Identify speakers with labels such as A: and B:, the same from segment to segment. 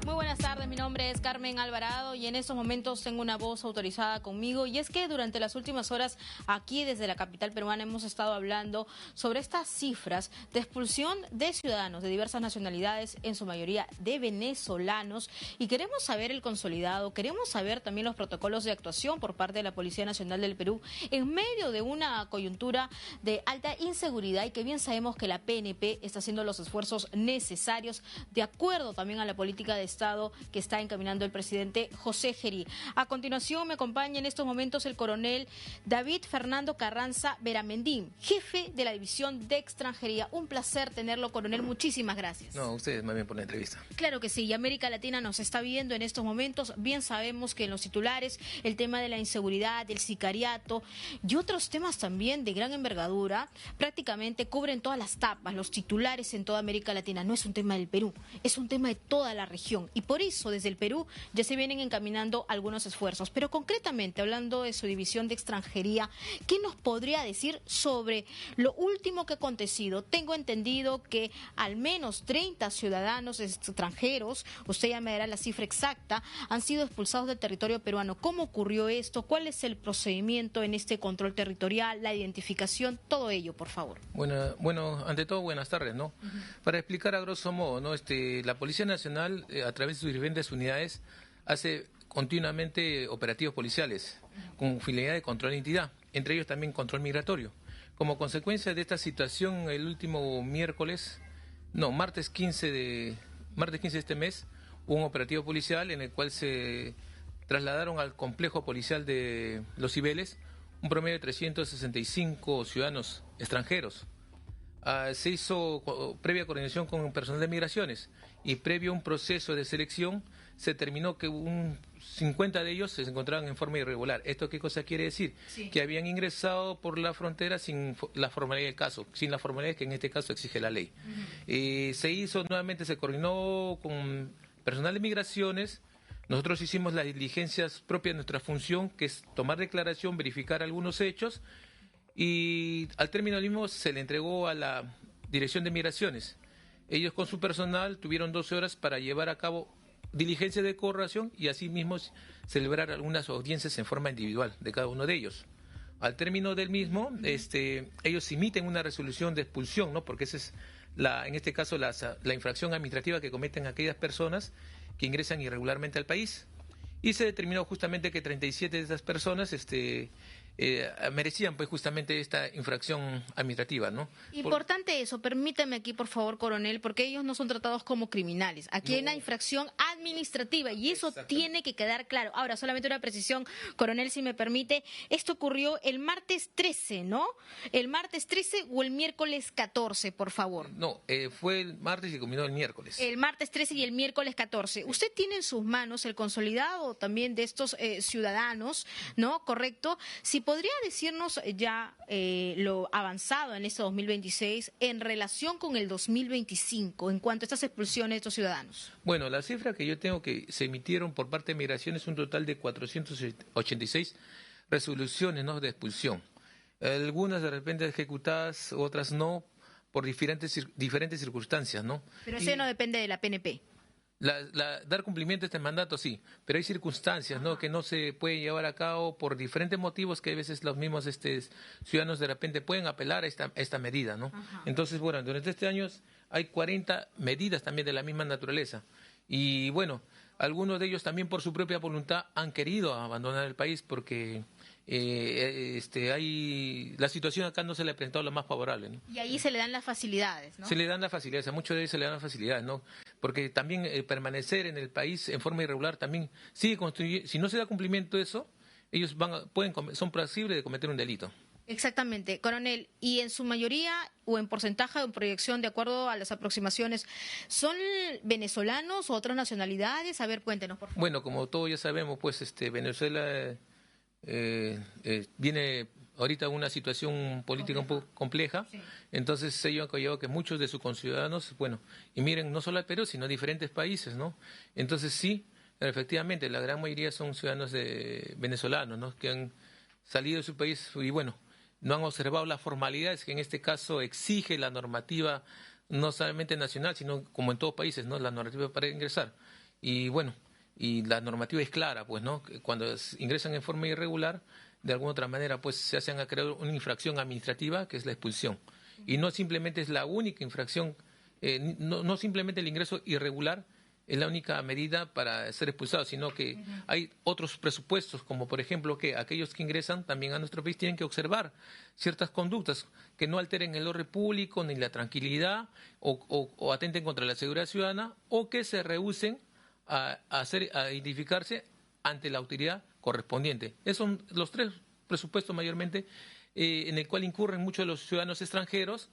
A: Muy buenas tardes, mi nombre es Carmen Alvarado y en estos momentos tengo una voz autorizada conmigo, y es que durante las últimas horas aquí desde la capital peruana hemos estado hablando sobre estas cifras de expulsión de ciudadanos de diversas nacionalidades, en su mayoría de venezolanos, y queremos saber el consolidado, queremos saber también los protocolos de actuación por parte de la Policía Nacional del Perú en medio de una coyuntura de alta inseguridad, y que bien sabemos que la PNP está haciendo los esfuerzos necesarios de acuerdo también a la política de Estado que está encaminando el presidente José Gerí. A continuación me acompaña en estos momentos el coronel David Fernando Carranza Veramendín, jefe de la División de Extranjería. Un placer tenerlo, coronel, muchísimas gracias.
B: No, ustedes más bien por la entrevista.
A: Claro que sí, y América Latina nos está viendo en estos momentos. Bien sabemos que en los titulares el tema de la inseguridad, del sicariato y otros temas también de gran envergadura prácticamente cubren todas las tapas, los titulares en toda América Latina. No es un tema del Perú, es un tema de toda la región, y por eso desde el Perú ya se vienen encaminando algunos esfuerzos. Pero concretamente, hablando de su división de extranjería, ¿qué nos podría decir sobre lo último que ha acontecido? Tengo entendido que al menos 30 ciudadanos extranjeros, usted ya me dará la cifra exacta, han sido expulsados del territorio peruano. ¿Cómo ocurrió esto? ¿Cuál es el procedimiento en este control territorial, la identificación? Todo ello, por favor.
B: Bueno, ante todo, buenas tardes, ¿no? Para explicar a grosso modo, ¿no? La Policía Nacional, a través de sus diferentes unidades, hace continuamente operativos policiales con finalidad de control de identidad, entre ellos también control migratorio. Como consecuencia de esta situación, el último martes 15 de este mes, hubo un operativo policial en el cual se trasladaron al complejo policial de Los Cibeles un promedio de 365 ciudadanos extranjeros. Se hizo previa coordinación con el personal de migraciones, y previo a un proceso de selección se determinó que 50 de ellos se encontraban en forma irregular. ¿Esto qué cosa quiere decir? Sí. Que habían ingresado por la frontera sin la formalidad del caso, sin la formalidad que en este caso exige la ley. Se coordinó con personal de migraciones. Nosotros hicimos las diligencias propias de nuestra función, que es tomar declaración, verificar algunos hechos, y al término del mismo se le entregó a la Dirección de Migraciones. Ellos con su personal tuvieron 12 horas para llevar a cabo diligencias de coordinación y asimismo celebrar algunas audiencias en forma individual de cada uno de ellos. Al término del mismo, ellos emiten una resolución de expulsión, ¿no? Porque esa es en este caso la infracción administrativa que cometen aquellas personas que ingresan irregularmente al país. Y se determinó justamente que 37 de esas personas merecían pues justamente esta infracción administrativa, ¿no?
A: Importante eso, permítame aquí por favor, coronel, porque ellos no son tratados como criminales. Aquí hay una infracción administrativa y eso tiene que quedar claro. Ahora, solamente una precisión, coronel, si me permite. Esto ocurrió el martes 13, ¿no? ¿El martes 13 o el miércoles 14, por favor?
B: No, fue el martes y culminó el miércoles.
A: El martes 13 y el miércoles 14. ¿Usted tiene en sus manos el consolidado también de estos ciudadanos, ¿no? ¿Correcto? Si podría decirnos ya lo avanzado en este 2026 en relación con el 2025 en cuanto a estas expulsiones de estos ciudadanos.
B: Bueno, la cifra que yo tengo que se emitieron por parte de Migración es un total de 486 resoluciones, ¿no?, de expulsión. Algunas de repente ejecutadas, otras no, por diferentes circunstancias, ¿no?
A: Pero eso no depende de la PNP.
B: Dar cumplimiento a este mandato, sí, pero hay circunstancias, ¿no?, que no se pueden llevar a cabo por diferentes motivos, que a veces los mismos ciudadanos de repente pueden apelar a esta medida, ¿no? Entonces, bueno, durante este año hay 40 medidas también de la misma naturaleza. Y bueno, algunos de ellos también por su propia voluntad han querido abandonar el país porque la situación acá no se le ha presentado la más favorable, ¿no?
A: Y ahí se le dan las facilidades, ¿no?
B: Se le dan las facilidades, a muchos de ellos se le dan las facilidades, ¿no? Porque también permanecer en el país en forma irregular también sigue constituyendo, si no se da cumplimiento de eso, ellos son posibles de cometer un delito.
A: Exactamente, coronel, y en su mayoría o en porcentaje o en proyección, de acuerdo a las aproximaciones, ¿son venezolanos o otras nacionalidades? A ver, cuéntenos, por favor.
B: Bueno, como todos ya sabemos, pues Venezuela viene ahorita una situación política un poco compleja, sí. Entonces ello ha conllevado que muchos de sus conciudadanos, emigren no solo al Perú, sino a diferentes países, ¿no? Entonces sí, efectivamente, la gran mayoría son ciudadanos venezolanos, ¿no?, que han salido de su país y no han observado las formalidades que en este caso exige la normativa, no solamente nacional, sino como en todos países, ¿no?, la normativa para ingresar. y bueno, y la normativa es clara, pues, ¿no? Cuando ingresan en forma irregular, de alguna otra manera, pues, se hacen a crear una infracción administrativa, que es la expulsión. Y no simplemente es la única infracción, no simplemente el ingreso irregular es la única medida para ser expulsado, sino que hay otros presupuestos, como por ejemplo que aquellos que ingresan también a nuestro país tienen que observar ciertas conductas que no alteren el orden público ni la tranquilidad o atenten contra la seguridad ciudadana o que se rehúsen a identificarse ante la autoridad correspondiente. Esos son los tres presupuestos mayormente en el cual incurren muchos de los ciudadanos extranjeros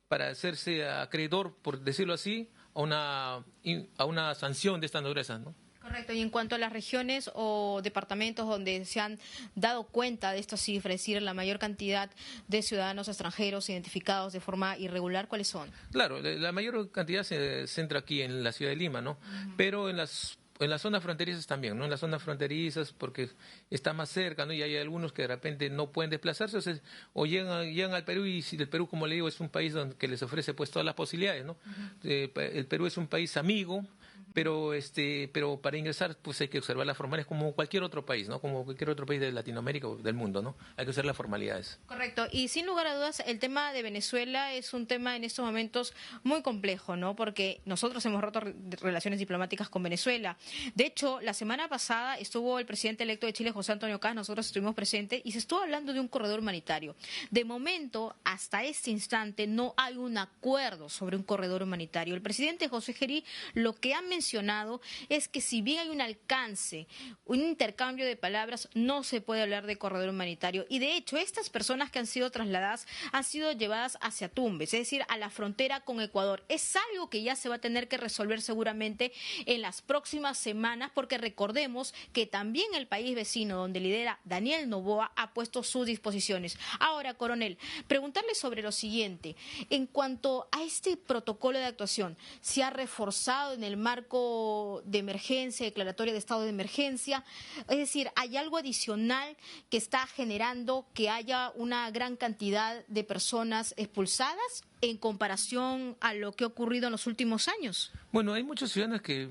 B: para hacerse acreedor, por decirlo así, a una sanción de esta naturaleza, ¿no?
A: Correcto. Y en cuanto a las regiones o departamentos donde se han dado cuenta de estas cifras, es decir, la mayor cantidad de ciudadanos extranjeros identificados de forma irregular, ¿cuáles son?
B: Claro, la mayor cantidad se centra aquí en la ciudad de Lima, ¿no? Pero en las zonas fronterizas también, ¿no? En las zonas fronterizas porque está más cerca, ¿no? Y hay algunos que de repente no pueden desplazarse o llegan al Perú y si el Perú, como le digo, es un país que les ofrece pues todas las posibilidades, ¿no? El Perú es un país amigo, pero para ingresar pues hay que observar las formales como cualquier otro país, ¿no? Como cualquier otro país de Latinoamérica o del mundo, ¿no? Hay que observar las formalidades.
A: Correcto. Y sin lugar a dudas, el tema de Venezuela es un tema en estos momentos muy complejo, ¿no? Porque nosotros hemos roto relaciones diplomáticas con Venezuela. De hecho, la semana pasada estuvo el presidente electo de Chile, José Antonio Kast, nosotros estuvimos presentes y se estuvo hablando de un corredor humanitario. De momento, hasta este instante, no hay un acuerdo sobre un corredor humanitario. El presidente José Gerí lo que ha mencionado es que si bien hay un alcance, un intercambio de palabras, no se puede hablar de corredor humanitario. Y de hecho, estas personas que han sido trasladadas han sido llevadas hacia Tumbes, es decir, a la frontera con Ecuador. Es algo que ya se va a tener que resolver seguramente en las próximas semanas, porque recordemos que también el país vecino, donde lidera Daniel Noboa, ha puesto sus disposiciones. Ahora, coronel, preguntarle sobre lo siguiente. En cuanto a este protocolo de actuación, ¿se ha reforzado en el marco de emergencia, declaratoria de estado de emergencia? Es decir, ¿hay algo adicional que está generando que haya una gran cantidad de personas expulsadas en comparación a lo que ha ocurrido en los últimos años?
B: Bueno, hay muchos ciudadanos que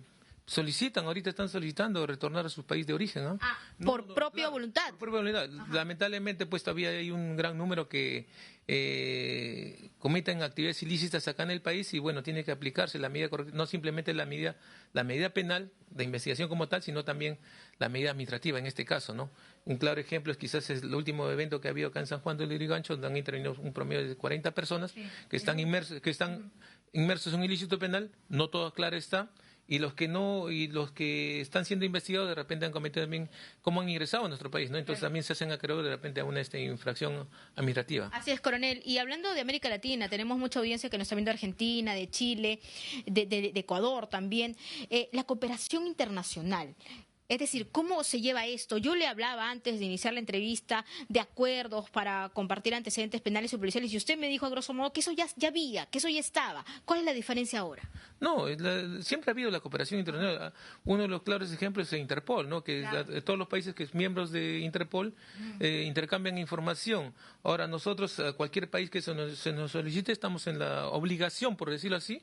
B: ahorita están solicitando retornar a su país de origen, ¿no?
A: Por propia voluntad.
B: Por propia voluntad.
A: Ajá.
B: Lamentablemente, pues todavía hay un gran número que cometen actividades ilícitas acá en el país y bueno, tiene que aplicarse la medida correcta, no simplemente la medida penal de investigación como tal, sino también la medida administrativa en este caso, ¿no? Un claro ejemplo es quizás el último evento que ha habido acá en San Juan del Lurigancho, donde han intervenido un promedio de 40 personas que están inmersos en un ilícito penal, no todo claro está. Y los que están siendo investigados de repente han cometido también cómo han ingresado a nuestro país, ¿no? Entonces también se hacen acreedores de repente a una infracción administrativa.
A: Así es, coronel. Y hablando de América Latina, tenemos mucha audiencia que nos está viendo de Argentina, de Chile, de Ecuador también. La cooperación internacional. Es decir, ¿cómo se lleva esto? Yo le hablaba antes de iniciar la entrevista de acuerdos para compartir antecedentes penales y policiales y usted me dijo a grosso modo que eso ya había, que eso ya estaba. ¿Cuál es la diferencia ahora?
B: No, siempre ha habido la cooperación internacional. Uno de los claros ejemplos es Interpol, ¿no? Que claro, todos los países que son miembros de Interpol intercambian información. Ahora nosotros, cualquier país que se nos solicite, estamos en la obligación, por decirlo así,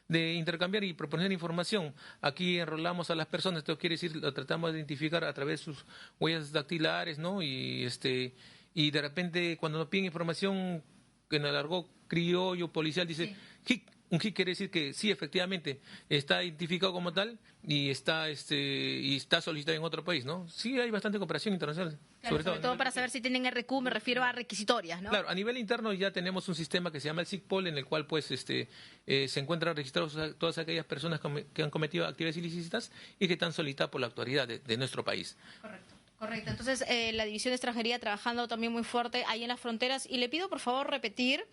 B: de intercambiar y proponer información. Aquí enrolamos a las personas, esto quiere decir, lo tratamos de identificar a través de sus huellas dactilares, ¿no? Y de repente cuando nos piden información que en el argot criollo policial dice HIC, un HIC quiere decir que sí, efectivamente, está identificado como tal y está solicitado en otro país, ¿no? Sí, hay bastante cooperación internacional.
A: Claro, sobre todo para saber si tienen RQ, me refiero a requisitorias, ¿no?
B: Claro, a nivel interno ya tenemos un sistema que se llama el SICPOL, en el cual pues se encuentran registrados todas aquellas personas que han cometido actividades ilícitas y que están solicitadas por la autoridad de nuestro país.
A: Correcto. Correcto. Entonces, la División de Extranjería trabajando también muy fuerte ahí en las fronteras. Y le pido, por favor, repetir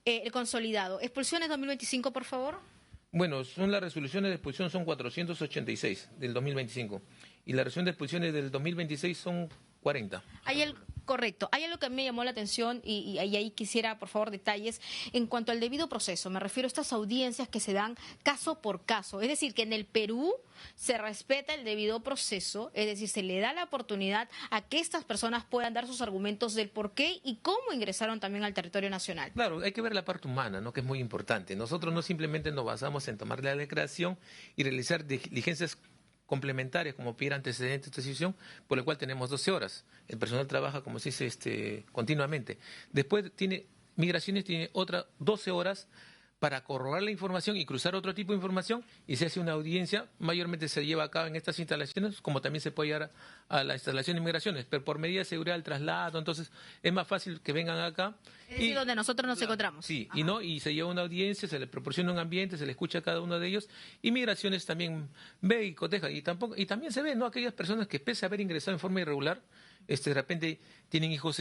A: el consolidado. Expulsiones 2025, por favor.
B: Bueno, son las resoluciones de expulsión son 486 del 2025 y la resolución de expulsiones del 2026 son 40.
A: Correcto. Hay algo que a mí me llamó la atención y ahí quisiera, por favor, detalles en cuanto al debido proceso. Me refiero a estas audiencias que se dan caso por caso. Es decir, que en el Perú se respeta el debido proceso, es decir, se le da la oportunidad a que estas personas puedan dar sus argumentos del por qué y cómo ingresaron también al territorio nacional.
B: Claro, hay que ver la parte humana, ¿no? Que es muy importante. Nosotros no simplemente nos basamos en tomar la declaración y realizar diligencias complementarias, como pedir antecedentes de decisión, por el cual tenemos 12 horas. El personal trabaja, como se dice, continuamente. Después Migraciones tiene otras 12 horas para corroborar la información y cruzar otro tipo de información, y se hace una audiencia. Mayormente se lleva a cabo en estas instalaciones, como también se puede llevar a la instalación de Migraciones, pero por medida de seguridad del traslado. Entonces es más fácil que vengan acá.
A: Es decir, donde nosotros nos encontramos.
B: Sí, y se lleva una audiencia, se le proporciona un ambiente, se le escucha a cada uno de ellos, y Migraciones también ve y coteja, y también se ve, ¿no?, aquellas personas que, pese a haber ingresado en forma irregular, de repente tienen hijos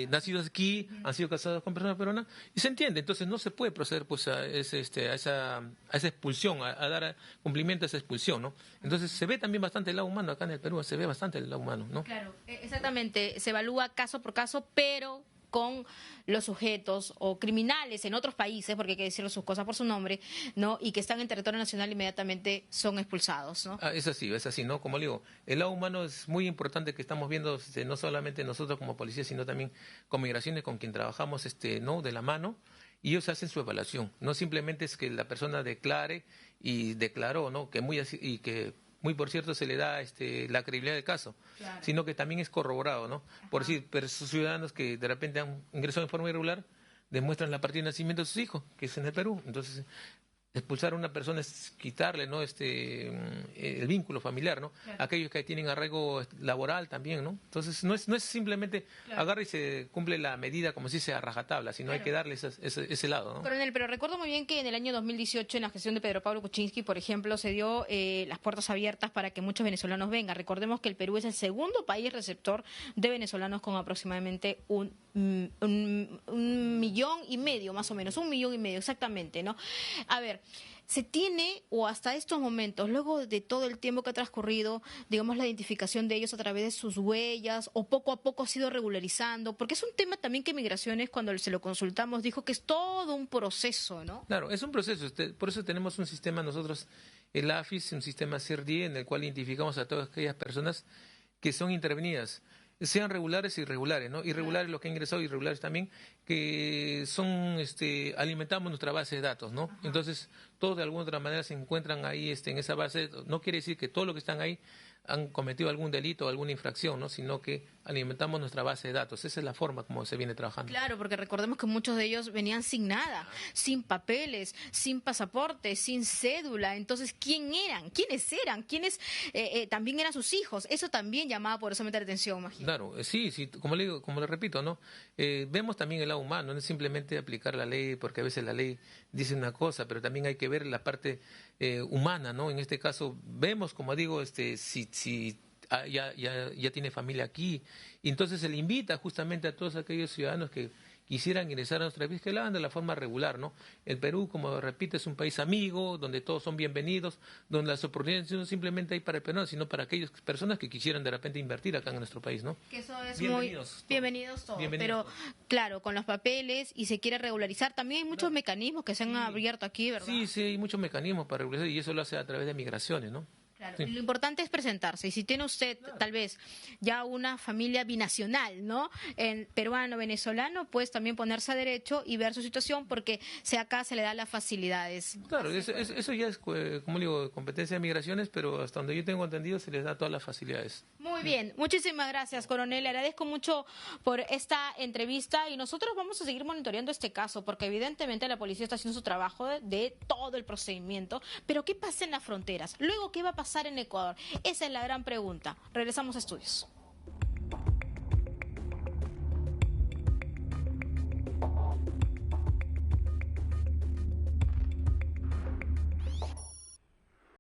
B: nacidos aquí, han sido casados con personas peruanas, y se entiende. Entonces no se puede proceder pues a esa expulsión, a dar cumplimiento a esa expulsión, ¿no? Entonces se ve también bastante el lado humano acá en el Perú, se ve bastante el lado humano, ¿no?
A: Claro, exactamente, se evalúa caso por caso, pero con los sujetos o criminales en otros países, porque hay que decirle sus cosas por su nombre, ¿no?, y que están en territorio nacional, inmediatamente son expulsados, ¿no?
B: Es así, ¿no? Como le digo, el lado humano es muy importante, que estamos viendo, no solamente nosotros como policía, sino también con Migraciones, con quien trabajamos, ¿no?, de la mano, y ellos hacen su evaluación. No simplemente es que la persona declare y declaró, ¿no?, que muy por cierto se le da la credibilidad del caso, claro, sino que también es corroborado, ¿no? Ajá. Por decir, esos ciudadanos que de repente han ingresado en forma irregular demuestran la partida de nacimiento de sus hijos, que es en el Perú. Entonces, expulsar a una persona es quitarle, ¿no?, el vínculo familiar, ¿no? Claro. Aquellos que tienen arraigo laboral también, ¿no? Entonces no es simplemente, claro, agarra y se cumple la medida, como se dice, a rajatabla, sino claro, hay que darle ese lado, ¿no?
A: Coronel, pero recuerdo muy bien que en el año 2018, en la gestión de Pedro Pablo Kuczynski, por ejemplo, se dio las puertas abiertas para que muchos venezolanos vengan. Recordemos que el Perú es el segundo país receptor de venezolanos, con aproximadamente 1,5 millones, más o menos, 1,5 millones exactamente, ¿no? A ver, ¿se tiene, o hasta estos momentos, luego de todo el tiempo que ha transcurrido, digamos, la identificación de ellos a través de sus huellas, o poco a poco ha sido regularizando? Porque es un tema también que Migraciones, cuando se lo consultamos, dijo que es todo un proceso, ¿no?
B: Claro, es un proceso. Por eso tenemos un sistema nosotros, el AFIS, un sistema CERDIE, en el cual identificamos a todas aquellas personas que son intervenidas, sean regulares e irregulares, ¿no? Irregulares los que han ingresado, irregulares también, que son, alimentamos nuestra base de datos, ¿no? Ajá. Entonces, todos de alguna otra manera se encuentran ahí en esa base. No quiere decir que todos los que están ahí han cometido algún delito o alguna infracción, ¿no?, sino que alimentamos nuestra base de datos. Esa es la forma como se viene trabajando.
A: Claro, porque recordemos que muchos de ellos venían sin nada, sin papeles, sin pasaporte, sin cédula. Entonces, ¿quiénes eran? ¿Quiénes también eran sus hijos? Eso también llamaba poderosamente la atención, imagino.
B: Claro, sí, como le repito, ¿no? Vemos también el lado humano, no es simplemente aplicar la ley, porque a veces la ley dice una cosa, pero también hay que ver la parte humana, ¿no? En este caso, vemos, como digo, si ya tiene familia aquí, y entonces se le invita justamente a todos aquellos ciudadanos que quisieran ingresar a nuestra país, que lo hagan de la forma regular, ¿no? El Perú, como repito, es un país amigo, donde todos son bienvenidos, donde las oportunidades no simplemente hay para el peruano, sino para aquellas personas que quisieran de repente invertir acá en nuestro país, ¿no?
A: Que eso es bienvenidos todos. Pero claro, con los papeles, y se quiere regularizar, también hay muchos mecanismos que se han abierto aquí, ¿verdad?
B: Sí, hay muchos mecanismos para regularizar, y eso lo hace a través de Migraciones, ¿no?
A: Claro. Sí. Lo importante es presentarse, y si tiene usted tal vez ya una familia binacional, ¿no?, peruano, venezolano, pues también ponerse a derecho y ver su situación, porque acá se le da las facilidades.
B: Claro, eso ya es, como digo, competencia de Migraciones, pero hasta donde yo tengo entendido se les da todas las facilidades.
A: Muy bien, muchísimas gracias, coronel. Le agradezco mucho por esta entrevista, y nosotros vamos a seguir monitoreando este caso, porque evidentemente la policía está haciendo su trabajo de todo el procedimiento. Pero ¿qué pasa en las fronteras? Luego, ¿qué va a pasar en Ecuador? Esa es la gran pregunta. Regresamos a estudios.